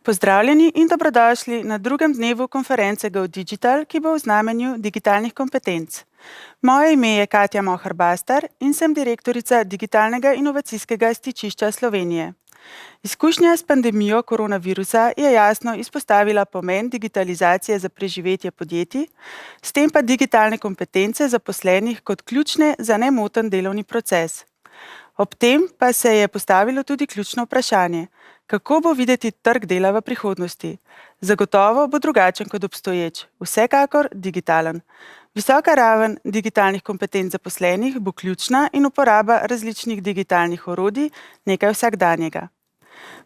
Pozdravljeni in dobrodošli na drugem dnevu konference Digital, ki bo v znamenju digitalnih kompetenc. Moje ime je Katja Mohar-Bastar in sem direktorica Digitalnega inovacijskega stičišča Slovenije. Izkušnja s pandemijo koronavirusa je jasno izpostavila pomen digitalizacije za preživetje podjetij, s tem pa digitalne kompetence zaposlenih kot ključne za nemoten delovni proces. Ob tem pa se je postavilo tudi ključno vprašanje, kako bo videti trg dela v prihodnosti. Zagotovo bo drugačen kot obstoječ, vsekakor digitalen. Visoka raven digitalnih kompetenc zaposlenih bo ključna in uporaba različnih digitalnih orodij nekaj vsakdanjega.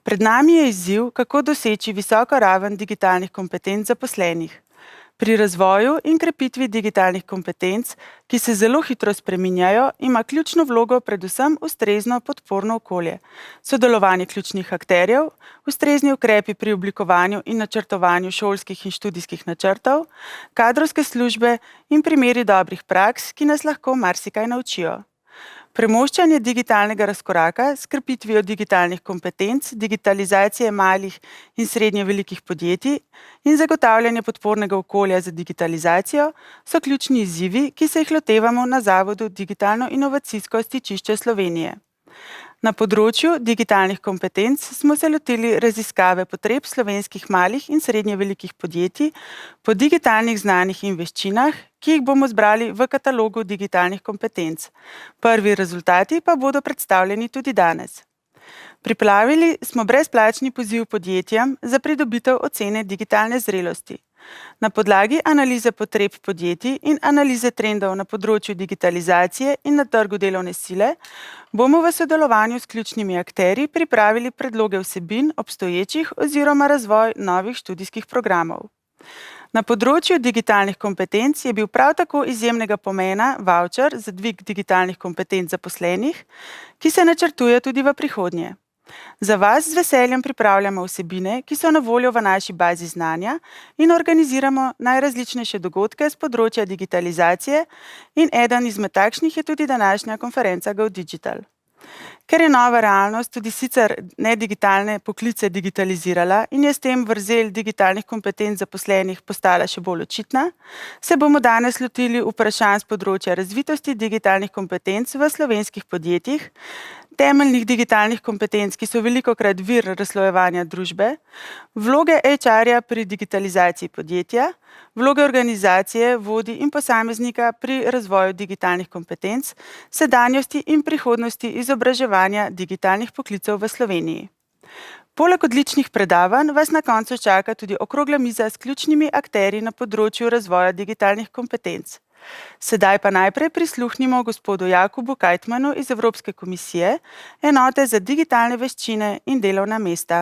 Pred nami je izziv, kako doseči visoko raven digitalnih kompetenc zaposlenih. Pri razvoju in krepitvi digitalnih kompetenc, ki se zelo hitro spreminjajo, ima ključno vlogo predvsem ustrezno podporno okolje, sodelovanje ključnih akterjev, ustrezni ukrepi pri oblikovanju in načrtovanju šolskih in študijskih načrtov, kadrovske službe in primeri dobrih praks, ki nas lahko marsikaj naučijo. Premoščanje digitalnega razkoraka s krepitvijo digitalnih kompetenc, digitalizacije malih in srednje velikih podjetij in zagotavljanje podpornega okolja za digitalizacijo so ključni izzivi, ki se jih lotevamo na Zavodu Digitalno inovacijsko stičišče Slovenije. Na področju digitalnih kompetenc smo se lotili raziskave potreb slovenskih malih in srednje velikih podjetij po digitalnih znanjih in veščinah, ki jih bomo zbrali v katalogu digitalnih kompetenc. Prvi rezultati pa bodo predstavljeni tudi danes. Pripravili smo brezplačni poziv podjetjem za pridobitev ocene digitalne zrelosti. Na podlagi analize potreb podjetij in analize trendov na področju digitalizacije in na trgu delovne sile bomo v sodelovanju s ključnimi akterji pripravili predloge vsebin obstoječih oziroma razvoj novih študijskih programov. Na področju digitalnih kompetenc je bil prav tako izjemnega pomena vavčer za dvig digitalnih kompetenc zaposlenih, ki se načrtuje tudi v prihodnje. Za vas z veseljem pripravljamo vsebine, ki so na voljo v naši bazi znanja in organiziramo najrazličnejše dogodke z področja digitalizacije in eden izmed takšnih je tudi današnja konferenca Digital. Ker je nova realnost tudi sicer nedigitalne poklice digitalizirala in je s tem vrzel digitalnih kompetenc zaposlenih postala še bolj očitna, se bomo danes lotili vprašanj z področja razvitosti digitalnih kompetenc v slovenskih podjetjih, temeljnih digitalnih kompetenc, ki so velikokrat vir razslojevanja družbe, vloge HR-ja pri digitalizaciji podjetja, vloge organizacije, vodij in posameznika pri razvoju digitalnih kompetenc, sedanjosti in prihodnosti izobraževanja digitalnih poklicev v Sloveniji. Poleg odličnih predavanj vas na koncu čaka tudi okrogla miza s ključnimi akterji na področju razvoja digitalnih kompetenc. Sedaj pa najprej prisluhnimo gospodu Jakubu Kajtmanu iz Evropske komisije, enote za digitalne veščine in delovna mesta.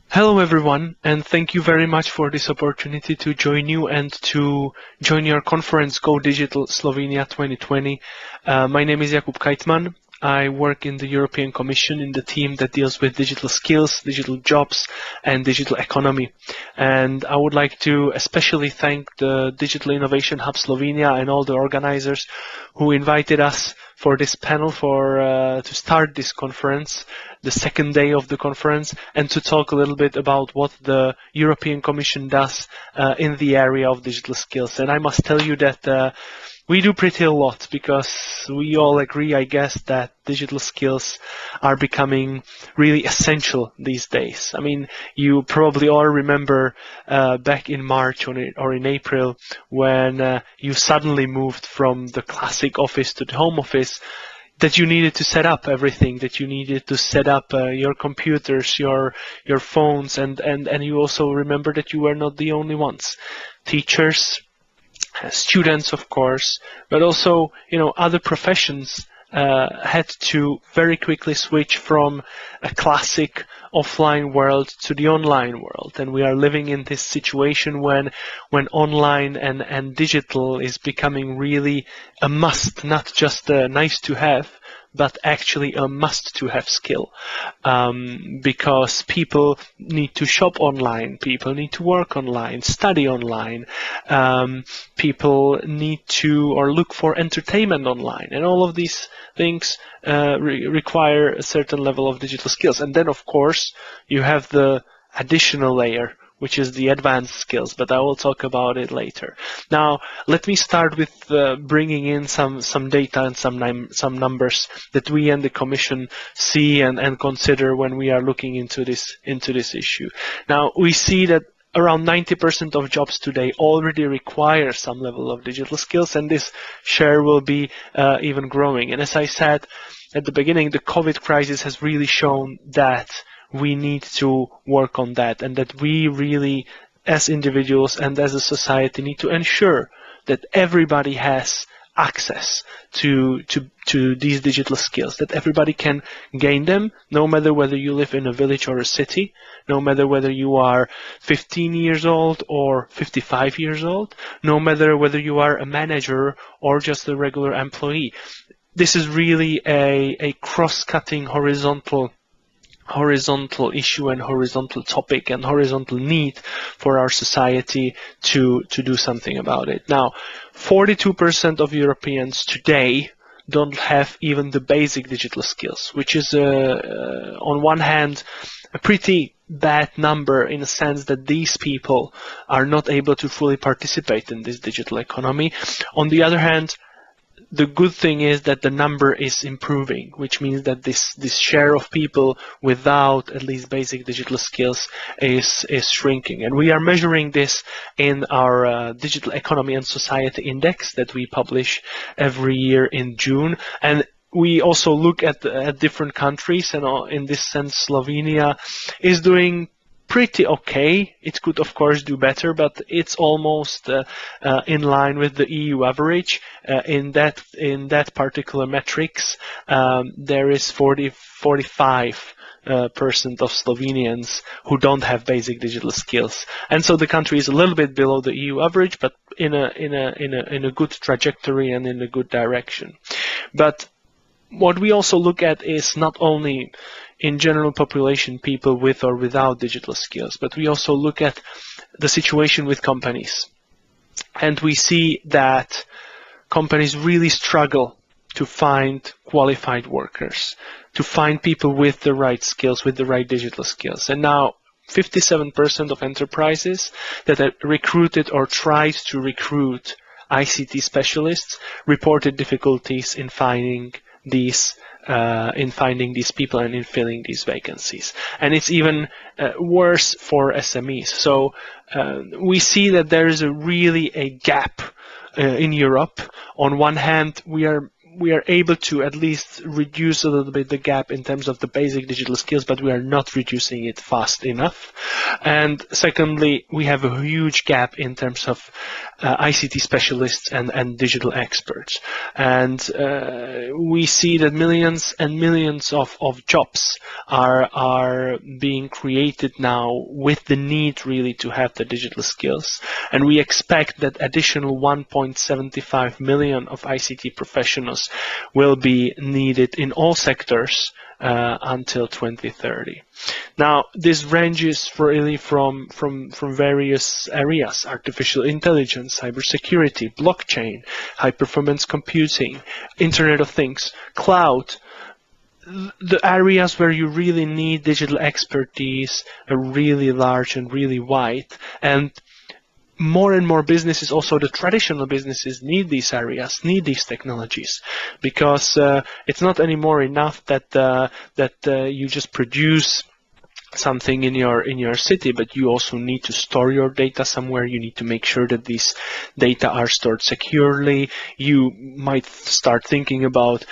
Hello everyone, and thank you very much for this opportunity to join you and to join your conference Digital Slovenia 2020. My name is Jakub Kajtman. I work in the European Commission in the team that deals with digital skills, digital jobs, and digital economy. And I would like to especially thank the Digital Innovation Hub Slovenia and all the organizers who invited us for this panel to start this conference, the second day of the conference, and to talk a little bit about what the European Commission does in the area of digital skills. And I must tell you that we do pretty a lot because we all agree, I guess, that digital skills are becoming really essential these days. I mean, you probably all remember back in March or in April when you suddenly moved from the classic office to the home office, that you needed to set up everything, that you needed to set up your computers, your phones, and you also remember that you were not the only ones. Teachers, students, of course, but also, other professions had to very quickly switch from a classic offline world to the online world. And we are living in this situation when online and digital is becoming really a must, not just a nice to have, but actually a must-to-have skill, because people need to shop online, people need to work online, study online, people need to or look for entertainment online, and all of these things require a certain level of digital skills. And then, of course, you have the additional layer, which is the advanced skills, but I will talk about it later. Now, let me start with bringing in some data and some numbers that we and the Commission see and consider when we are looking into this issue. Now, we see that around 90% of jobs today already require some level of digital skills, and this share will be even growing. And as I said at the beginning, the COVID crisis has really shown that we need to work on that, and that we really, as individuals and as a society, need to ensure that everybody has access to these digital skills, that everybody can gain them, no matter whether you live in a village or a city, no matter whether you are 15 years old or 55 years old, no matter whether you are a manager or just a regular employee. This is really a cross-cutting horizontal issue and horizontal topic and horizontal need for our society to do something about it. Now, 42% of Europeans today don't have even the basic digital skills, which is on one hand a pretty bad number, in a sense that these people are not able to fully participate in this digital economy. On the other hand, the good thing is that the number is improving, which means that this share of people without at least basic digital skills is shrinking. And we are measuring this in our Digital Economy and Society Index that we publish every year in June. And we also look at different countries, and in this sense, Slovenia is doing pretty okay. It could, of course, do better, but it's almost in line with the EU average. In that particular metrics, there is 45% of Slovenians who don't have basic digital skills, and so the country is a little bit below the EU average, but in a good trajectory and in a good direction. But what we also look at is not only in general population people with or without digital skills, but we also look at the situation with companies. And we see that companies really struggle to find qualified workers, to find people with the right skills, with the right digital skills. And now 57% of enterprises that have recruited or tried to recruit ICT specialists reported difficulties in finding these people and in filling these vacancies. And it's even worse for SMEs. So we see that there is really a gap in Europe. On one hand, we are able to at least reduce a little bit the gap in terms of the basic digital skills, but we are not reducing it fast enough. And secondly, we have a huge gap in terms of ICT specialists and digital experts. And we see that millions and millions of jobs are being created now with the need really to have the digital skills. And we expect that additional 1.75 million of ICT professionals will be needed in all sectors until 2030. Now, this ranges really from various areas: artificial intelligence, cybersecurity, blockchain, high-performance computing, Internet of Things, cloud. The areas where you really need digital expertise are really large and really wide. And more and more businesses, also the traditional businesses, need these areas, need these technologies, because it's not anymore enough that you just produce something in your city, but you also need to store your data somewhere. You need to make sure that these data are stored securely. You might start thinking about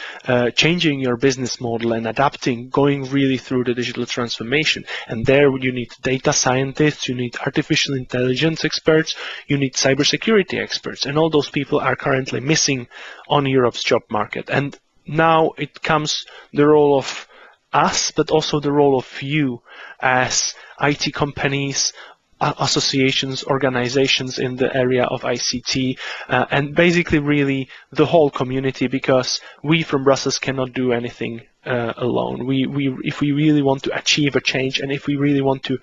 changing your business model and adapting, going really through the digital transformation. And there you need data scientists, you need artificial intelligence experts, you need cybersecurity experts, and all those people are currently missing on Europe's job market. And now it comes the role of us, but also the role of you as IT companies, associations, organizations in the area of ICT, and basically really the whole community, because we from Brussels cannot do anything alone. If we really want to achieve a change, and if we really want to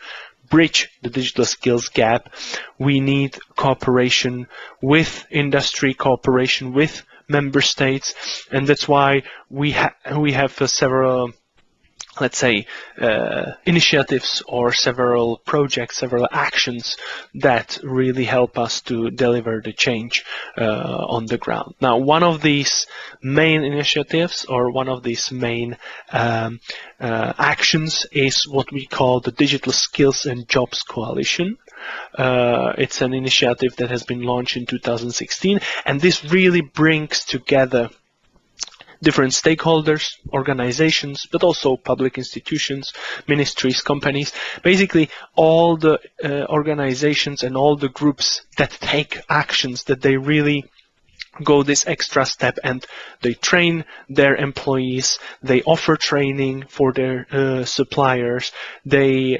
bridge the digital skills gap, we need cooperation with industry, cooperation with member states, and that's why we have several, let's say, initiatives or several projects, several actions that really help us to deliver the change on the ground. Now, one of these main initiatives, or one of these main actions, is what we call the Digital Skills and Jobs Coalition. It's an initiative that has been launched in 2016, and this really brings together different stakeholders, organizations, but also public institutions, ministries, companies, basically all the organizations and all the groups that take actions, that they really go this extra step and they train their employees, they offer training for their suppliers, they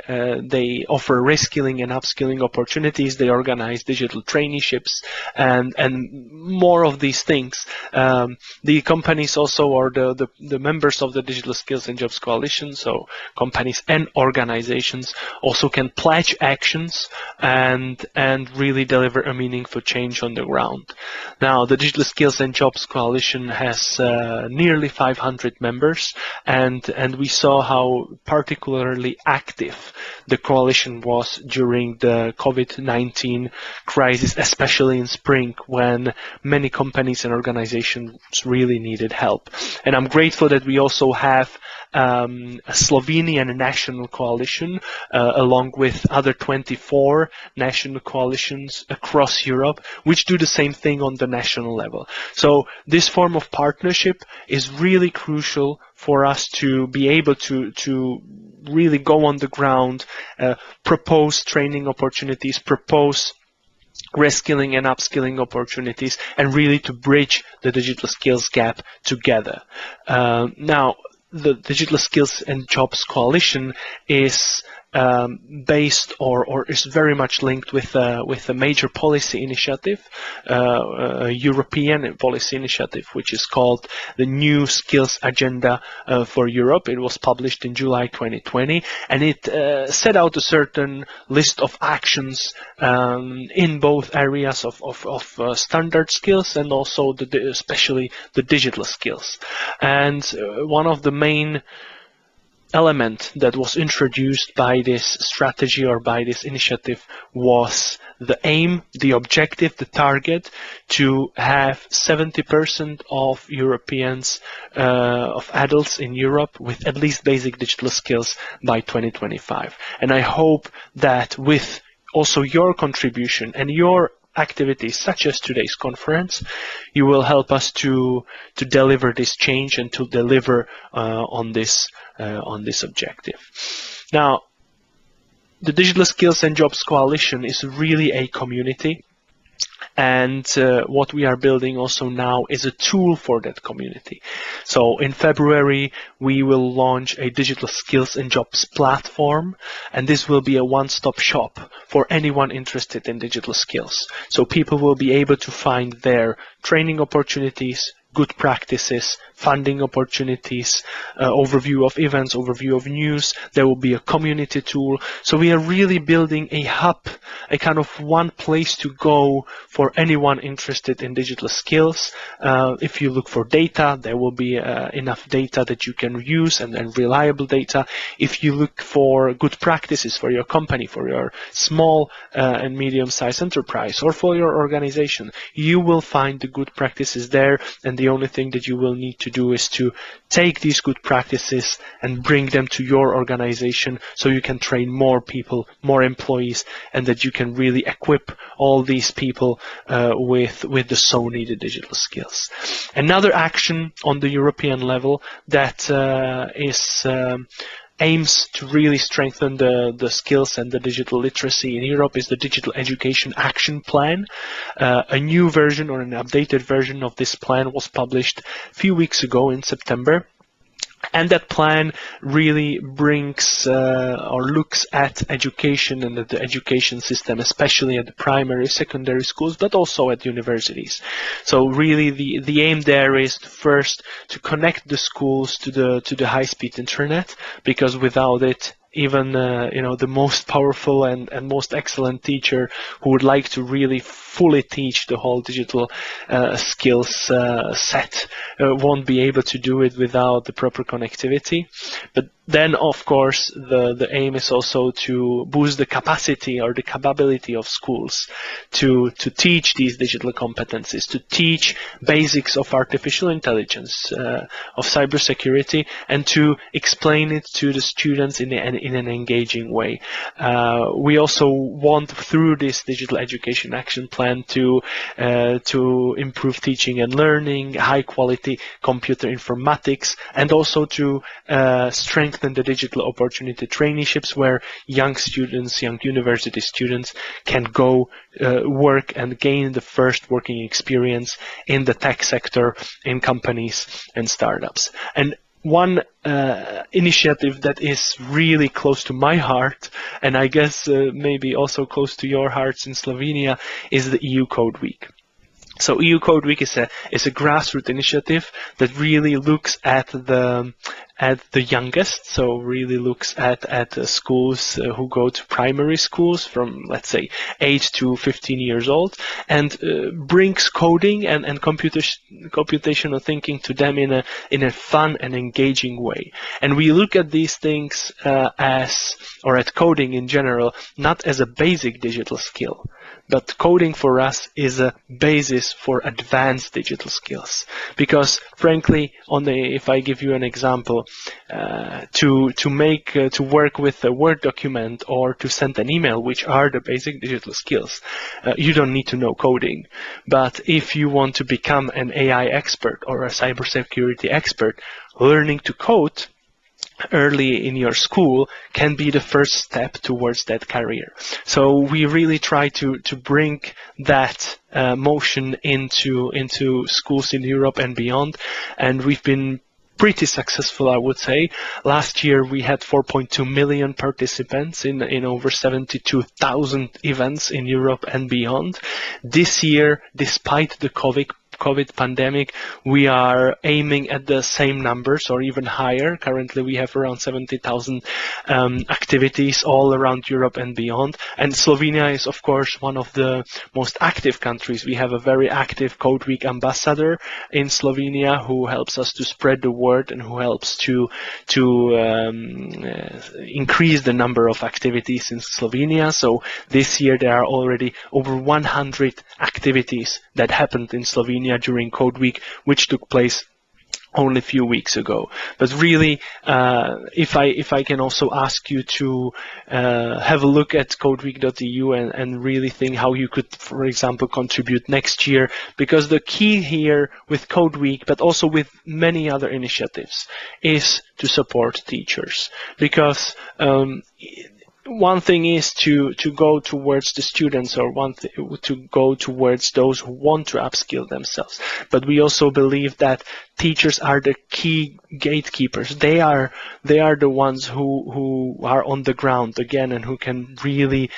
offer reskilling and upskilling opportunities, they organize digital traineeships, and more of these things. The companies also, or the members of the Digital Skills and Jobs Coalition, so companies and organizations, also can pledge actions and really deliver a meaningful change on the ground. Now, the Digital Skills and Jobs Coalition has nearly 500 members, and we saw how particularly active the coalition was during the COVID-19 crisis, especially in spring, when many companies and organizations really needed help. And I'm grateful that we also have a Slovenian national coalition, along with other 24 national coalitions across Europe, which do the same thing on the national level. So this form of partnership is really crucial for us to be able to really go on the ground, propose training opportunities, propose reskilling and upskilling opportunities, and really to bridge the digital skills gap together. Now, the Digital Skills and Jobs Coalition is based or is very much linked with a major policy initiative, a European policy initiative, which is called the New Skills Agenda for Europe. It was published in July 2020, and it set out a certain list of actions in both areas of standard skills and also especially the digital skills. And one of the main element that was introduced by this strategy or by this initiative was the aim, the objective, the target to have 70% of Europeans, of adults in Europe with at least basic digital skills by 2025. And I hope that with also your contribution and your activities such as today's conference, you will help us to deliver this change and to deliver on this objective. Now, the Digital Skills and Jobs Coalition is really a community, and what we are building also now is a tool for that community. So in February, we will launch a Digital Skills and Jobs platform, and this will be a one-stop shop for anyone interested in digital skills. So people will be able to find their training opportunities, good practices, funding opportunities, overview of events, overview of news. There will be a community tool. So we are really building a hub, a kind of one place to go for anyone interested in digital skills. If you look for data, there will be enough data that you can use and reliable data. If you look for good practices for your company, for your small and medium-sized enterprise, or for your organization, you will find the good practices there, and the only thing that you will need to do is to take these good practices and bring them to your organization so you can train more people, more employees, and that you can really equip all these people with the so needed digital skills. Another action on the European level that aims to really strengthen the skills and the digital literacy in Europe is the Digital Education Action Plan. A new version or an updated version of this plan was published a few weeks ago in September. And that plan really brings or looks at education and at the education system, especially at the primary, secondary schools, but also at universities. So really the aim there is first to connect the schools to the high-speed internet, because without it, even the most powerful and most excellent teacher who would like to really fully teach the whole digital skills set won't be able to do it without the proper connectivity. But then, of course, the aim is also to boost the capacity or the capability of schools to teach these digital competencies, to teach basics of artificial intelligence, of cybersecurity, and to explain it to the students in an engaging way. We also want, through this digital education action plan, to improve teaching and learning, high quality computer informatics, and also to strengthen the digital opportunity traineeships, where young students, young university students can go work and gain the first working experience in the tech sector, in companies and startups. And one initiative that is really close to my heart, and I guess maybe also close to your hearts in Slovenia, is the EU Code Week. So EU Code Week is a grassroots initiative that really looks at the youngest, so really looks at schools who go to primary schools from, let's say, 8 to 15 years old, and brings coding and computational thinking to them in a fun and engaging way. And we look at these things at coding in general, not as a basic digital skill, but coding for us is a basis for advanced digital skills. Because frankly, if I give you an example, to work with a Word document or to send an email, which are the basic digital skills, you don't need to know coding. But if you want to become an AI expert or a cybersecurity expert, learning to code early in your school can be the first step towards that career. So we really try to bring that motion into schools in Europe and beyond, and we've been pretty successful, I would say. Last year we had 4.2 million participants in over 72,000 events in Europe and beyond. This year, despite the COVID pandemic, we are aiming at the same numbers or even higher. Currently we have around 70,000 activities all around Europe and beyond. And Slovenia is, of course, one of the most active countries. We have a very active Code Week ambassador in Slovenia who helps us to spread the word and who helps to increase the number of activities in Slovenia. So this year there are already over 100 activities that happened in Slovenia during Code Week, which took place only a few weeks ago. But really, if I can also ask you to have a look at codeweek.eu and really think how you could, for example, contribute next year, because the key here with Code Week, but also with many other initiatives, is to support teachers. Because one thing is to go towards the students, or to go towards those who want to upskill themselves. But we also believe that teachers are the key gatekeepers. They are the ones who are on the ground again and who can really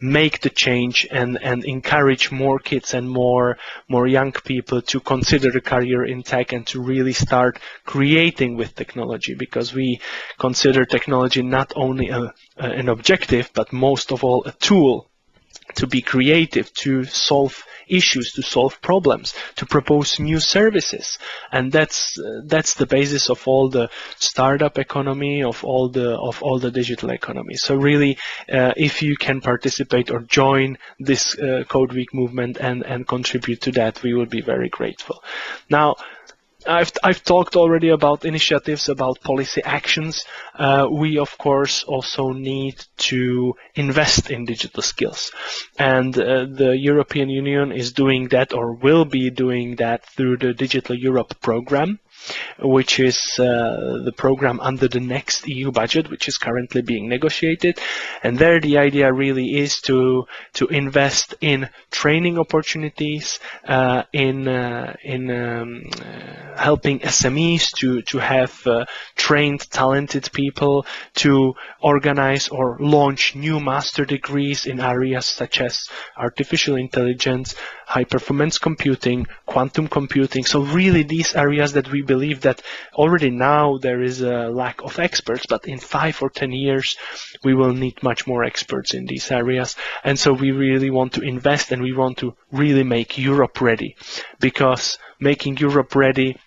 make the change and encourage more kids and more young people to consider a career in tech and to really start creating with technology, because we consider technology not only an objective, but most of all a tool to be creative, to solve issues, to solve problems, to propose new services. And that's the basis of all the startup economy, of all the digital economy. So really, if you can participate or join this Code Week movement and contribute to that, we will be very grateful. Now, I've talked already about initiatives, about policy actions. We, of course, also need to invest in digital skills. And the European Union is doing that, or will be doing that, through the Digital Europe program. which is the program under the next EU budget, which is currently being negotiated. And there the idea really is to invest in training opportunities, in helping SMEs to have trained, talented people, to organize or launch new master degrees in areas such as artificial intelligence, high-performance computing, quantum computing. So really these areas that we believe that already now there is a lack of experts, but in 5 or 10 years we will need much more experts in these areas. And so we really want to invest, and we want to really make Europe ready, because making Europe ready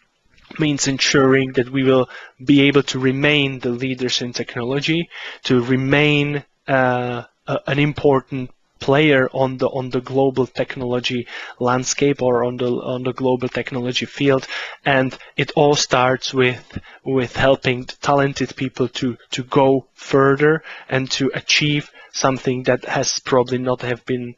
means ensuring that we will be able to remain the leaders in technology, to remain an important player on the global technology landscape, or on the global technology field. And it all starts with helping talented people to go further and to achieve something that has probably not have been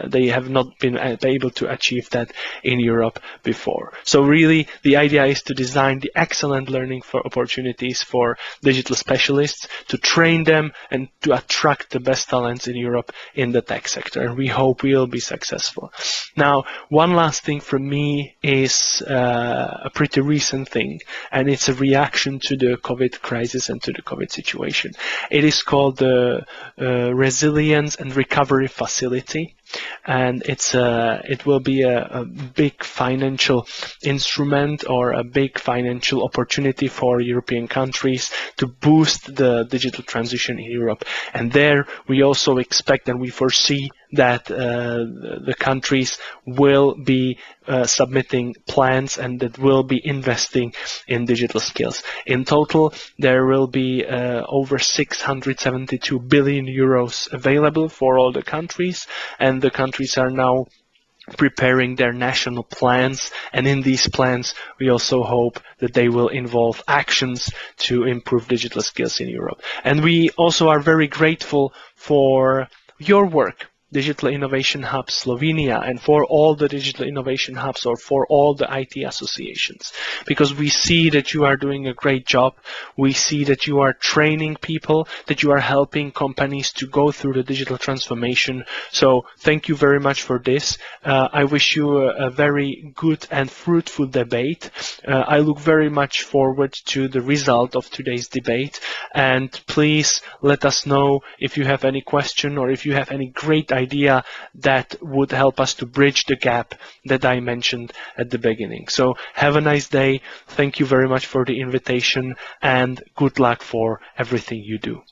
they have not been able to achieve that in Europe before. So really the idea is to design the excellent learning for opportunities for digital specialists, to train them and to attract the best talents in Europe in the tech sector. And we hope we'll be successful. Now, one last thing from me is a pretty recent thing, and it's a reaction to the COVID crisis and to the COVID situation. It is called the Resilience and Recovery Facility. And it will be a big financial instrument, or a big financial opportunity for European countries to boost the digital transition in Europe. And there we also expect and we foresee that the countries will be submitting plans and that will be investing in digital skills. In total, there will be over 672 billion euros available for all the countries, and the countries are now preparing their national plans, and in these plans we also hope that they will involve actions to improve digital skills in Europe. And we also are very grateful for your work, Digital Innovation Hub Slovenia, and for all the digital innovation hubs, or for all the IT associations, because we see that you are doing a great job. We see that you are training people, that you are helping companies to go through the digital transformation. So thank you very much for this. I wish you a very good and fruitful debate. I look very much forward to the result of today's debate, and please let us know if you have any question, or if you have any great idea that would help us to bridge the gap that I mentioned at the beginning. So have a nice day. Thank you very much for the invitation, and good luck for everything you do.